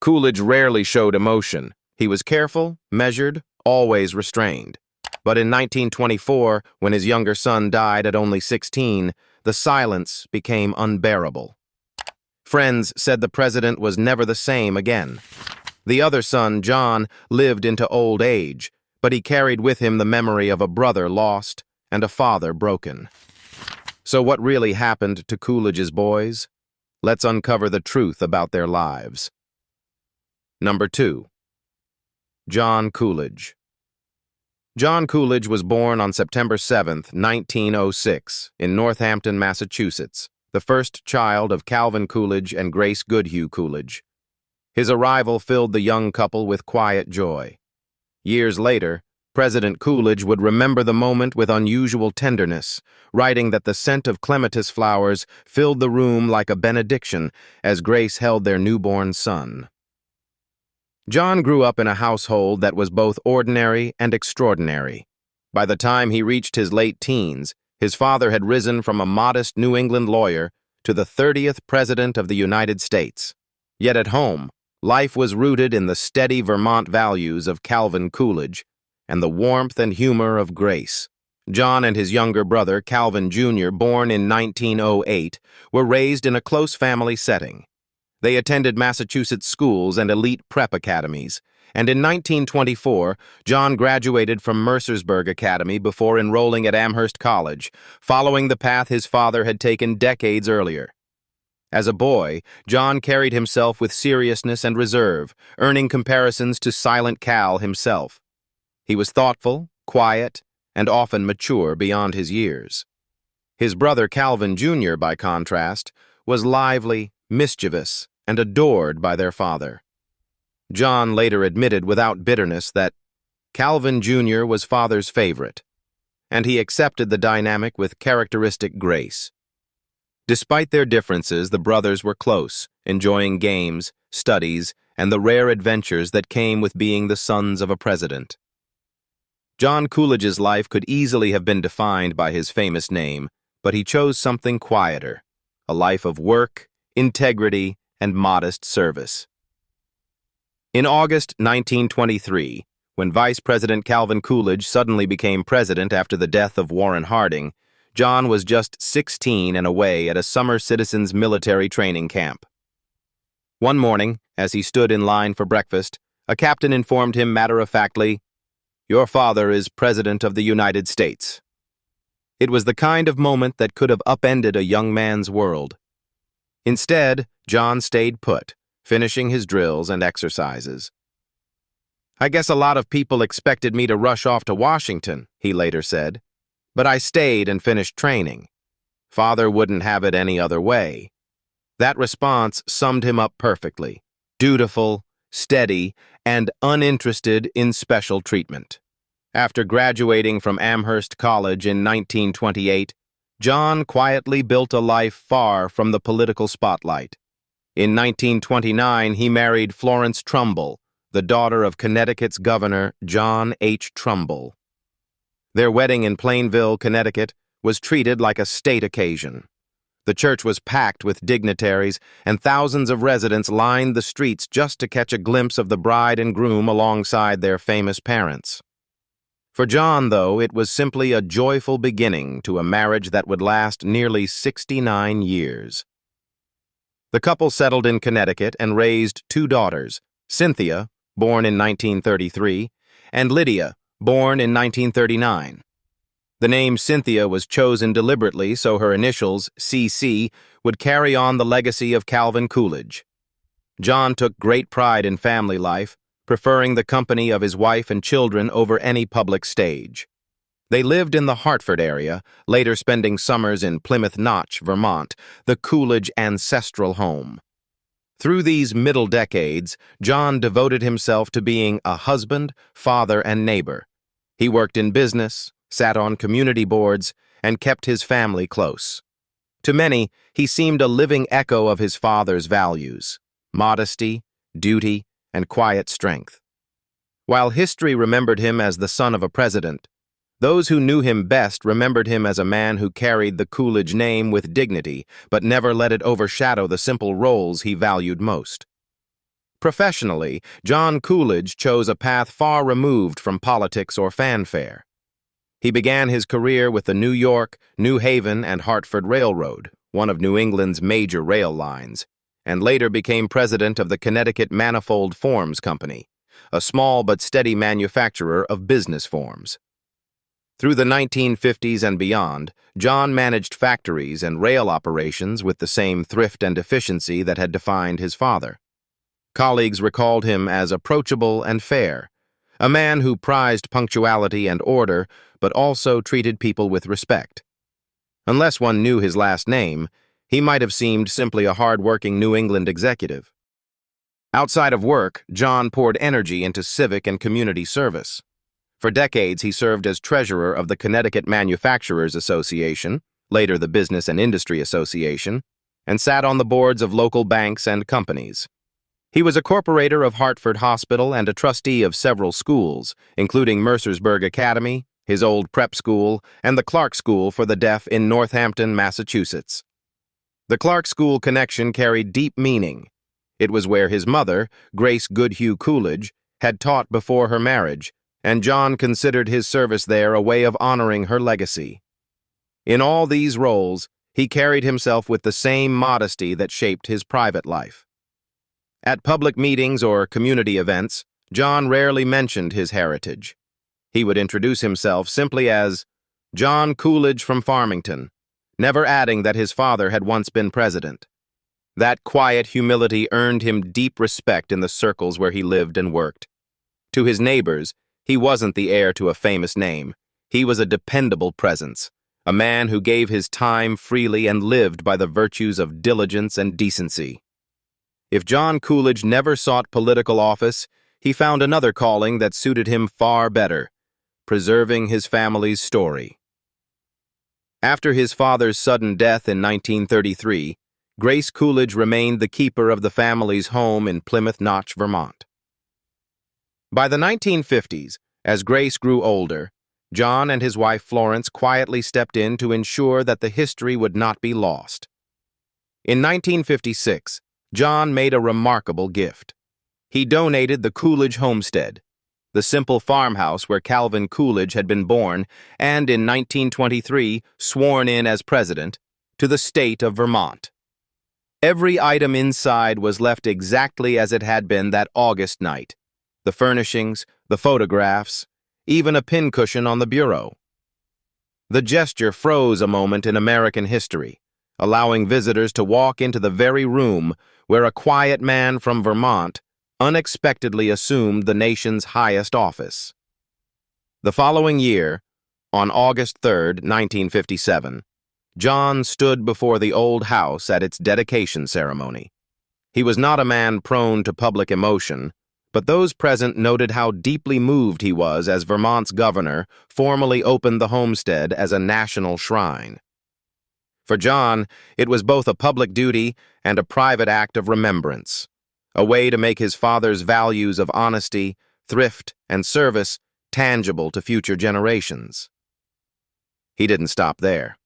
Coolidge rarely showed emotion. He was careful, measured, always restrained. But in 1924, when his younger son died at only 16, the silence became unbearable. Friends said the president was never the same again. The other son, John, lived into old age, but he carried with him the memory of a brother lost and a father broken. So what really happened to Coolidge's boys? Let's uncover the truth about their lives. Number 2. John Coolidge. John Coolidge was born on September 7, 1906, in Northampton, Massachusetts, the first child of Calvin Coolidge and Grace Goodhue Coolidge. His arrival filled the young couple with quiet joy. Years later, President Coolidge would remember the moment with unusual tenderness, writing that the scent of clematis flowers filled the room like a benediction as Grace held their newborn son. John grew up in a household that was both ordinary and extraordinary. By the time he reached his late teens, his father had risen from a modest New England lawyer to the 30th President of the United States. Yet at home, life was rooted in the steady Vermont values of Calvin Coolidge and the warmth and humor of Grace. John and his younger brother, Calvin Jr., born in 1908, were raised in a close family setting. They attended Massachusetts schools and elite prep academies, and in 1924, John graduated from Mercersburg Academy before enrolling at Amherst College, following the path his father had taken decades earlier. As a boy, John carried himself with seriousness and reserve, earning comparisons to Silent Cal himself. He was thoughtful, quiet, and often mature beyond his years. His brother Calvin Jr., by contrast, was lively, mischievous, and adored by their father. John later admitted without bitterness that Calvin Jr. was father's favorite, and he accepted the dynamic with characteristic grace. Despite their differences, the brothers were close, enjoying games, studies, and the rare adventures that came with being the sons of a president. John Coolidge's life could easily have been defined by his famous name, but he chose something quieter, a life of work, integrity, and modest service. In August 1923, when Vice President Calvin Coolidge suddenly became president after the death of Warren Harding, John was just 16 and away at a summer citizens military training camp. One morning, as he stood in line for breakfast, a captain informed him matter-of-factly, "Your father is President of the United States." It was the kind of moment that could have upended a young man's world. Instead, John stayed put, finishing his drills and exercises. "I guess a lot of people expected me to rush off to Washington," he later said, "but I stayed and finished training. Father wouldn't have it any other way." That response summed him up perfectly: dutiful, steady, and uninterested in special treatment. After graduating from Amherst College in 1928, John quietly built a life far from the political spotlight. In 1929, he married Florence Trumbull, the daughter of Connecticut's Governor John H. Trumbull. Their wedding in Plainville, Connecticut, was treated like a state occasion. The church was packed with dignitaries, and thousands of residents lined the streets just to catch a glimpse of the bride and groom alongside their famous parents. For John, though, it was simply a joyful beginning to a marriage that would last nearly 69 years. The couple settled in Connecticut and raised two daughters, Cynthia, born in 1933, and Lydia, born in 1939. The name Cynthia was chosen deliberately so her initials, CC, would carry on the legacy of Calvin Coolidge. John took great pride in family life, preferring the company of his wife and children over any public stage. They lived in the Hartford area, later spending summers in Plymouth Notch, Vermont, the Coolidge ancestral home. Through these middle decades, John devoted himself to being a husband, father, and neighbor. He worked in business, sat on community boards, and kept his family close. To many, he seemed a living echo of his father's values: modesty, duty, and quiet strength. While history remembered him as the son of a president, those who knew him best remembered him as a man who carried the Coolidge name with dignity, but never let it overshadow the simple roles he valued most. Professionally, John Coolidge chose a path far removed from politics or fanfare. He began his career with the New York, New Haven, and Hartford Railroad, one of New England's major rail lines, and later became president of the Connecticut Manifold Forms Company, a small but steady manufacturer of business forms. Through the 1950s and beyond, John managed factories and rail operations with the same thrift and efficiency that had defined his father. Colleagues recalled him as approachable and fair, a man who prized punctuality and order, but also treated people with respect. Unless one knew his last name, he might have seemed simply a hard-working New England executive. Outside of work, John poured energy into civic and community service. For decades, he served as treasurer of the Connecticut Manufacturers Association, later the Business and Industry Association, and sat on the boards of local banks and companies. He was a corporator of Hartford Hospital and a trustee of several schools, including Mercersburg Academy, his old prep school, and the Clark School for the Deaf in Northampton, Massachusetts. The Clark School connection carried deep meaning. It was where his mother, Grace Goodhue Coolidge, had taught before her marriage, and John considered his service there a way of honoring her legacy. In all these roles, he carried himself with the same modesty that shaped his private life. At public meetings or community events, John rarely mentioned his heritage. He would introduce himself simply as John Coolidge from Farmington, never adding that his father had once been president. That quiet humility earned him deep respect in the circles where he lived and worked. To his neighbors, he wasn't the heir to a famous name. He was a dependable presence, a man who gave his time freely and lived by the virtues of diligence and decency. If John Coolidge never sought political office, he found another calling that suited him far better: preserving his family's story. After his father's sudden death in 1933, Grace Coolidge remained the keeper of the family's home in Plymouth Notch, Vermont. By the 1950s, as Grace grew older, John and his wife Florence quietly stepped in to ensure that the history would not be lost. In 1956, John made a remarkable gift. He donated the Coolidge homestead, the simple farmhouse where Calvin Coolidge had been born and in 1923 sworn in as president, to the state of Vermont. Every item inside was left exactly as it had been that August night: the furnishings, the photographs, even a pincushion on the bureau. The gesture froze a moment in American history, allowing visitors to walk into the very room where a quiet man from Vermont unexpectedly assumed the nation's highest office. The following year, on August 3, 1957, John stood before the old house at its dedication ceremony. He was not a man prone to public emotion, but those present noted how deeply moved he was as Vermont's governor formally opened the homestead as a national shrine. For John, it was both a public duty and a private act of remembrance, a way to make his father's values of honesty, thrift, and service tangible to future generations. He didn't stop there.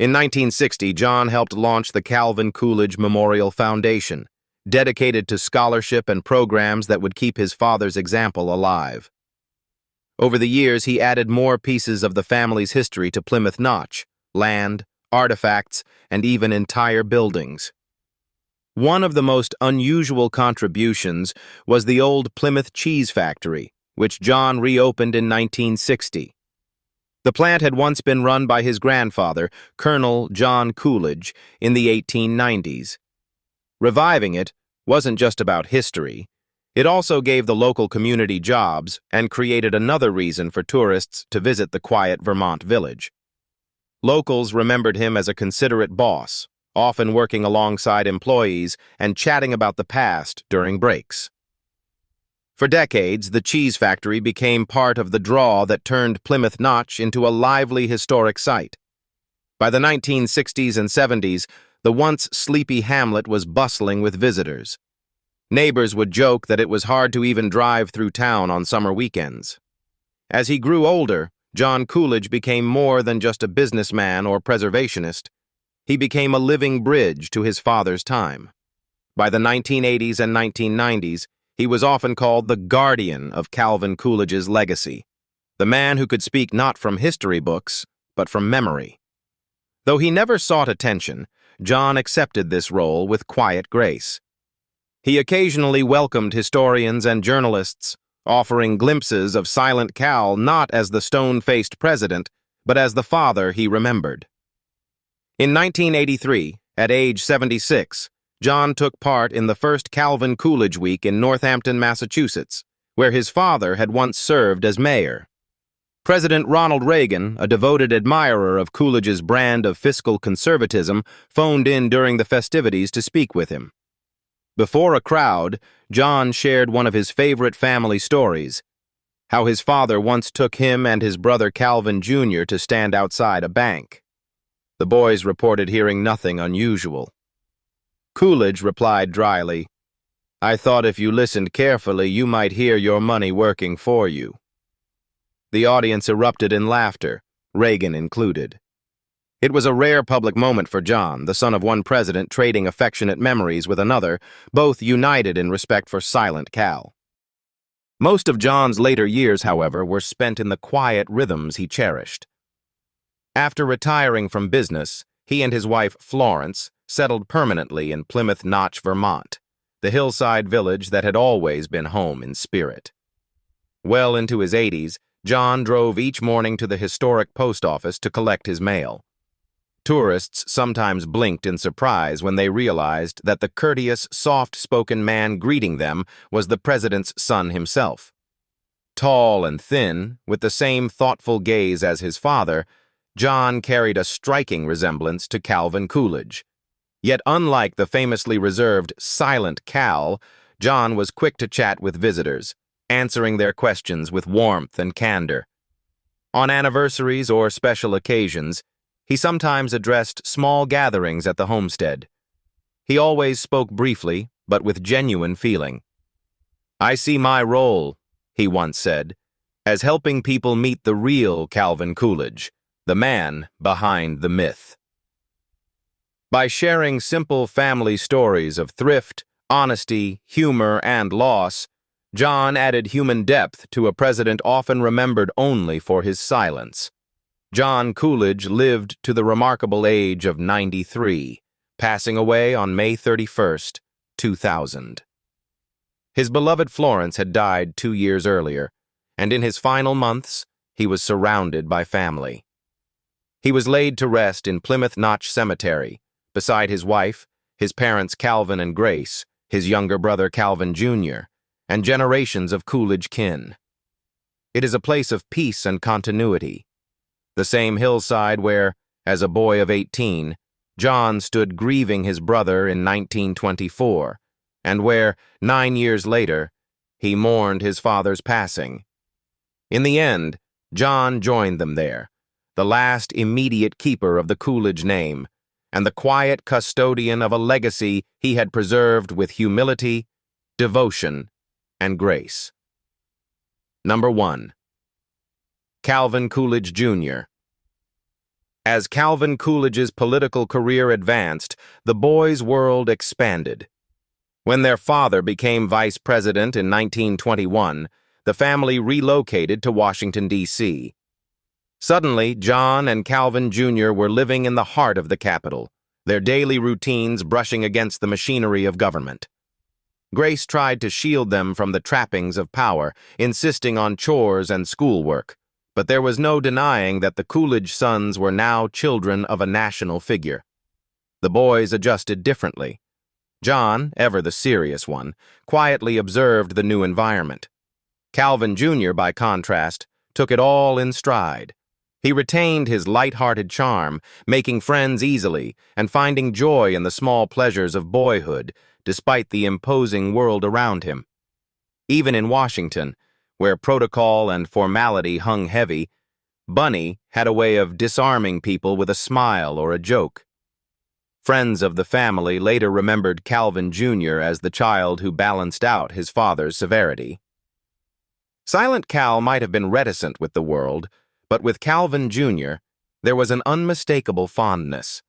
In 1960, John helped launch the Calvin Coolidge Memorial Foundation, dedicated to scholarship and programs that would keep his father's example alive. Over the years, he added more pieces of the family's history to Plymouth Notch: land, artifacts, and even entire buildings. One of the most unusual contributions was the old Plymouth cheese factory, which John reopened in 1960. The plant had once been run by his grandfather, Colonel John Coolidge, in the 1890s. Reviving it wasn't just about history. It also gave the local community jobs and created another reason for tourists to visit the quiet Vermont village. Locals remembered him as a considerate boss, often working alongside employees and chatting about the past during breaks. For decades, the cheese factory became part of the draw that turned Plymouth Notch into a lively historic site. By the 1960s and 70s, the once sleepy hamlet was bustling with visitors. Neighbors would joke that it was hard to even drive through town on summer weekends. As he grew older, John Coolidge became more than just a businessman or preservationist. He became a living bridge to his father's time. By the 1980s and 1990s, he was often called the guardian of Calvin Coolidge's legacy, the man who could speak not from history books, but from memory. Though he never sought attention, John accepted this role with quiet grace. He occasionally welcomed historians and journalists, offering glimpses of Silent Cal not as the stone-faced president, but as the father he remembered. In 1983, at age 76, John took part in the first Calvin Coolidge Week in Northampton, Massachusetts, where his father had once served as mayor. President Ronald Reagan, a devoted admirer of Coolidge's brand of fiscal conservatism, phoned in during the festivities to speak with him. Before a crowd, John shared one of his favorite family stories, how his father once took him and his brother Calvin Jr. to stand outside a bank. The boys reported hearing nothing unusual. Coolidge replied dryly, "I thought if you listened carefully, you might hear your money working for you." The audience erupted in laughter, Reagan included. It was a rare public moment for John, the son of one president trading affectionate memories with another, both united in respect for Silent Cal. Most of John's later years, however, were spent in the quiet rhythms he cherished. After retiring from business, he and his wife, Florence, settled permanently in Plymouth Notch, Vermont, the hillside village that had always been home in spirit. Well into his 80s, John drove each morning to the historic post office to collect his mail. Tourists sometimes blinked in surprise when they realized that the courteous, soft-spoken man greeting them was the president's son himself. Tall and thin, with the same thoughtful gaze as his father, John carried a striking resemblance to Calvin Coolidge. Yet unlike the famously reserved Silent Cal, John was quick to chat with visitors, answering their questions with warmth and candor. On anniversaries or special occasions, he sometimes addressed small gatherings at the homestead. He always spoke briefly, but with genuine feeling. "I see my role," he once said, "as helping people meet the real Calvin Coolidge, the man behind the myth." By sharing simple family stories of thrift, honesty, humor, and loss, John added human depth to a president often remembered only for his silence. John Coolidge lived to the remarkable age of 93, passing away on May 31st, 2000. His beloved Florence had died 2 years earlier, and in his final months, he was surrounded by family. He was laid to rest in Plymouth Notch Cemetery, beside his wife, his parents Calvin and Grace, his younger brother Calvin Jr., and generations of Coolidge kin. It is a place of peace and continuity, the same hillside where, as a boy of 18, John stood grieving his brother in 1924, and where, 9 years later, he mourned his father's passing. In the end, John joined them there, the last immediate keeper of the Coolidge name, and the quiet custodian of a legacy he had preserved with humility, devotion, and grace. Number 1. Calvin Coolidge Jr. As Calvin Coolidge's political career advanced, the boys' world expanded. When their father became vice president in 1921, the family relocated to Washington, D.C. Suddenly, John and Calvin Jr. were living in the heart of the capital, their daily routines brushing against the machinery of government. Grace tried to shield them from the trappings of power, insisting on chores and schoolwork, but there was no denying that the Coolidge sons were now children of a national figure. The boys adjusted differently. John, ever the serious one, quietly observed the new environment. Calvin Jr., by contrast, took it all in stride. He retained his light-hearted charm, making friends easily and finding joy in the small pleasures of boyhood, despite the imposing world around him. Even in Washington, where protocol and formality hung heavy, Bunny had a way of disarming people with a smile or a joke. Friends of the family later remembered Calvin Jr. as the child who balanced out his father's severity. Silent Cal might have been reticent with the world, but with Calvin Jr., there was an unmistakable fondness.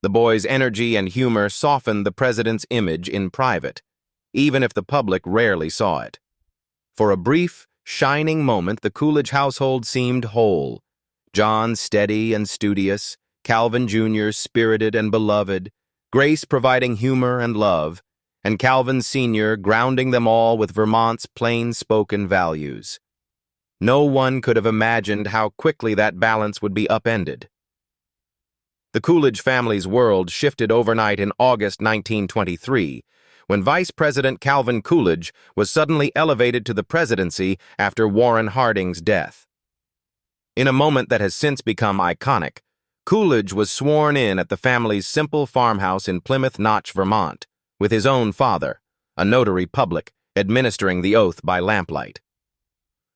The boy's energy and humor softened the president's image in private, even if the public rarely saw it. For a brief, shining moment, the Coolidge household seemed whole. John steady and studious, Calvin Jr. spirited and beloved, Grace providing humor and love, and Calvin Sr. grounding them all with Vermont's plain-spoken values. No one could have imagined how quickly that balance would be upended. The Coolidge family's world shifted overnight in August 1923, when Vice President Calvin Coolidge was suddenly elevated to the presidency after Warren Harding's death. In a moment that has since become iconic, Coolidge was sworn in at the family's simple farmhouse in Plymouth Notch, Vermont, with his own father, a notary public, administering the oath by lamplight.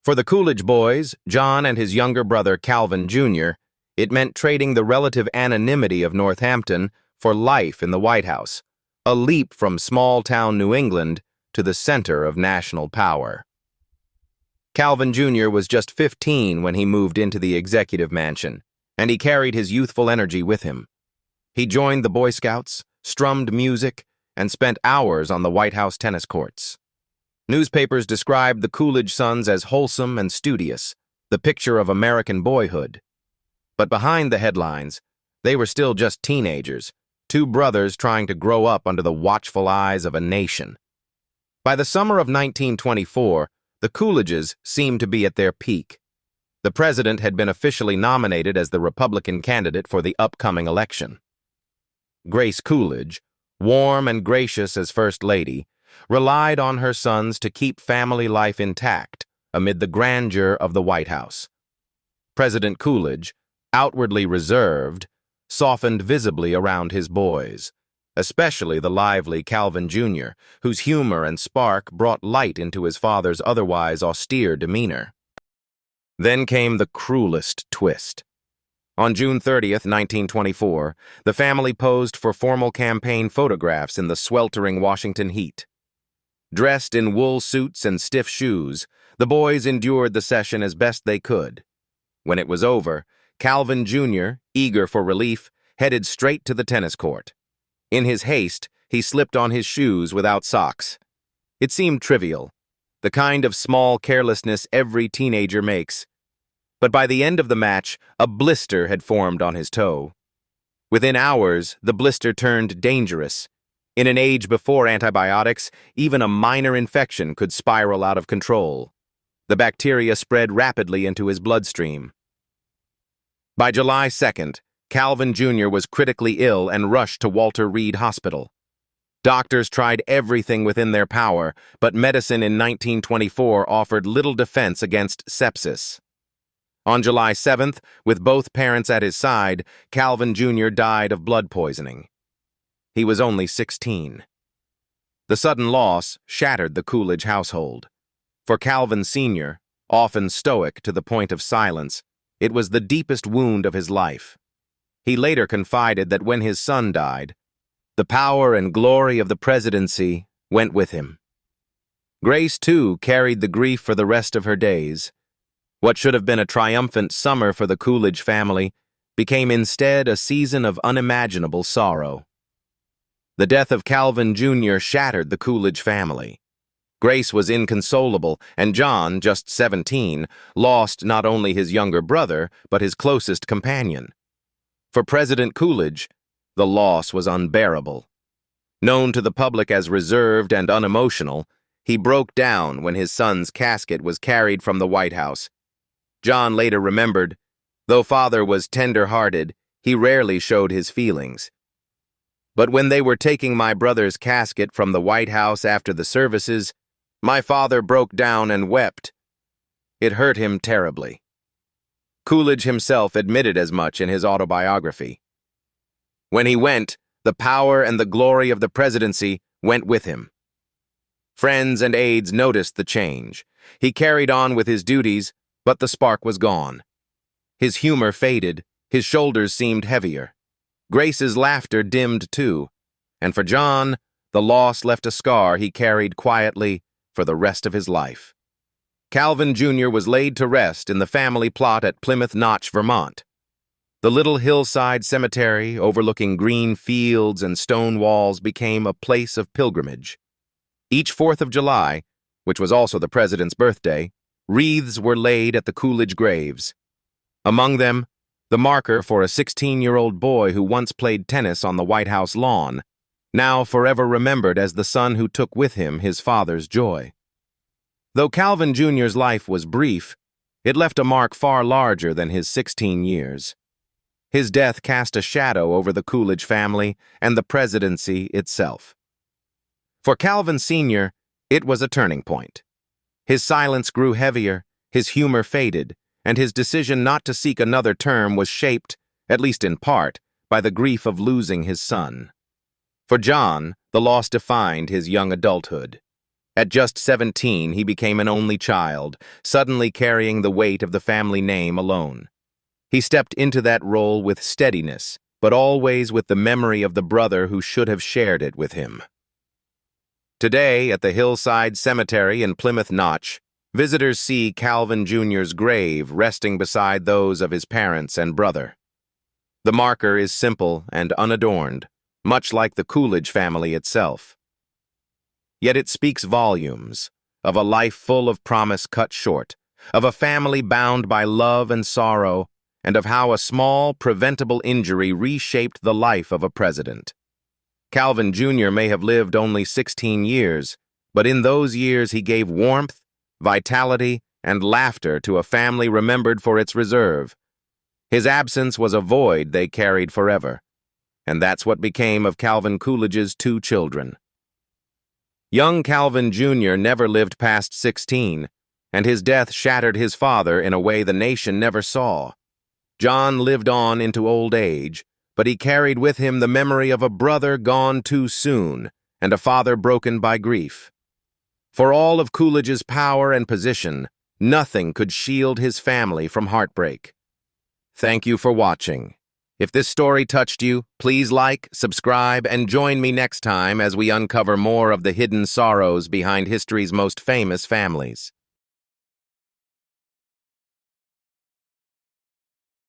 For the Coolidge boys, John and his younger brother Calvin Jr., it meant trading the relative anonymity of Northampton for life in the White House, a leap from small-town New England to the center of national power. Calvin Jr. was just 15 when he moved into the executive mansion, and he carried his youthful energy with him. He joined the Boy Scouts, strummed music, and spent hours on the White House tennis courts. Newspapers described the Coolidge sons as wholesome and studious, the picture of American boyhood. But behind the headlines, they were still just teenagers, two brothers trying to grow up under the watchful eyes of a nation. By the summer of 1924, the Coolidges seemed to be at their peak. The president had been officially nominated as the Republican candidate for the upcoming election. Grace Coolidge, warm and gracious as First Lady, relied on her sons to keep family life intact amid the grandeur of the White House. President Coolidge, outwardly reserved, softened visibly around his boys, especially the lively Calvin Jr., whose humor and spark brought light into his father's otherwise austere demeanor. Then came the cruelest twist. On June 30th, 1924, the family posed for formal campaign photographs in the sweltering Washington heat. Dressed in wool suits and stiff shoes, the boys endured the session as best they could. When it was over, Calvin Jr., eager for relief, headed straight to the tennis court. In his haste, he slipped on his shoes without socks. It seemed trivial, the kind of small carelessness every teenager makes. But by the end of the match, a blister had formed on his toe. Within hours, the blister turned dangerous. In an age before antibiotics, even a minor infection could spiral out of control. The bacteria spread rapidly into his bloodstream. By July 2nd, Calvin Jr. was critically ill and rushed to Walter Reed Hospital. Doctors tried everything within their power, but medicine in 1924 offered little defense against sepsis. On July 7th, with both parents at his side, Calvin Jr. died of blood poisoning. He was only 16. The sudden loss shattered the Coolidge household. For Calvin Sr., often stoic to the point of silence, it was the deepest wound of his life. He later confided that when his son died, the power and glory of the presidency went with him. Grace, too, carried the grief for the rest of her days. What should have been a triumphant summer for the Coolidge family became instead a season of unimaginable sorrow. The death of Calvin Jr. shattered the Coolidge family. Grace was inconsolable, and John, just 17, lost not only his younger brother, but his closest companion. For President Coolidge, the loss was unbearable. Known to the public as reserved and unemotional, he broke down when his son's casket was carried from the White House. John later remembered, though father was tender-hearted, he rarely showed his feelings. But when they were taking my brother's casket from the White House after the services, my father broke down and wept. It hurt him terribly. Coolidge himself admitted as much in his autobiography. When he went, the power and the glory of the presidency went with him. Friends and aides noticed the change. He carried on with his duties, but the spark was gone. His humor faded, his shoulders seemed heavier. Grace's laughter dimmed too, and for John, the loss left a scar he carried quietly for the rest of his life. Calvin Jr. was laid to rest in the family plot at Plymouth Notch, Vermont. The little hillside cemetery overlooking green fields and stone walls became a place of pilgrimage. Each 4th of July, which was also the president's birthday, wreaths were laid at the Coolidge graves. Among them, the marker for a 16-year-old boy who once played tennis on the White House lawn, now forever remembered as the son who took with him his father's joy. Though Calvin Jr.'s life was brief, it left a mark far larger than his 16 years. His death cast a shadow over the Coolidge family and the presidency itself. For Calvin Sr., it was a turning point. His silence grew heavier, his humor faded, and his decision not to seek another term was shaped, at least in part, by the grief of losing his son. For John, the loss defined his young adulthood. At just 17, he became an only child, suddenly carrying the weight of the family name alone. He stepped into that role with steadiness, but always with the memory of the brother who should have shared it with him. Today, at the Hillside Cemetery in Plymouth Notch, visitors see Calvin Jr.'s grave resting beside those of his parents and brother. The marker is simple and unadorned, much like the Coolidge family itself. Yet it speaks volumes of a life full of promise cut short, of a family bound by love and sorrow, and of how a small, preventable injury reshaped the life of a president. Calvin Jr. may have lived only 16 years, but in those years he gave warmth, vitality, and laughter to a family remembered for its reserve. His absence was a void they carried forever, and that's what became of Calvin Coolidge's 2 children. Young Calvin Jr. never lived past 16, and his death shattered his father in a way the nation never saw. John lived on into old age, but he carried with him the memory of a brother gone too soon and a father broken by grief. For all of Coolidge's power and position, nothing could shield his family from heartbreak. Thank you for watching. If this story touched you, please like, subscribe, and join me next time as we uncover more of the hidden sorrows behind history's most famous families.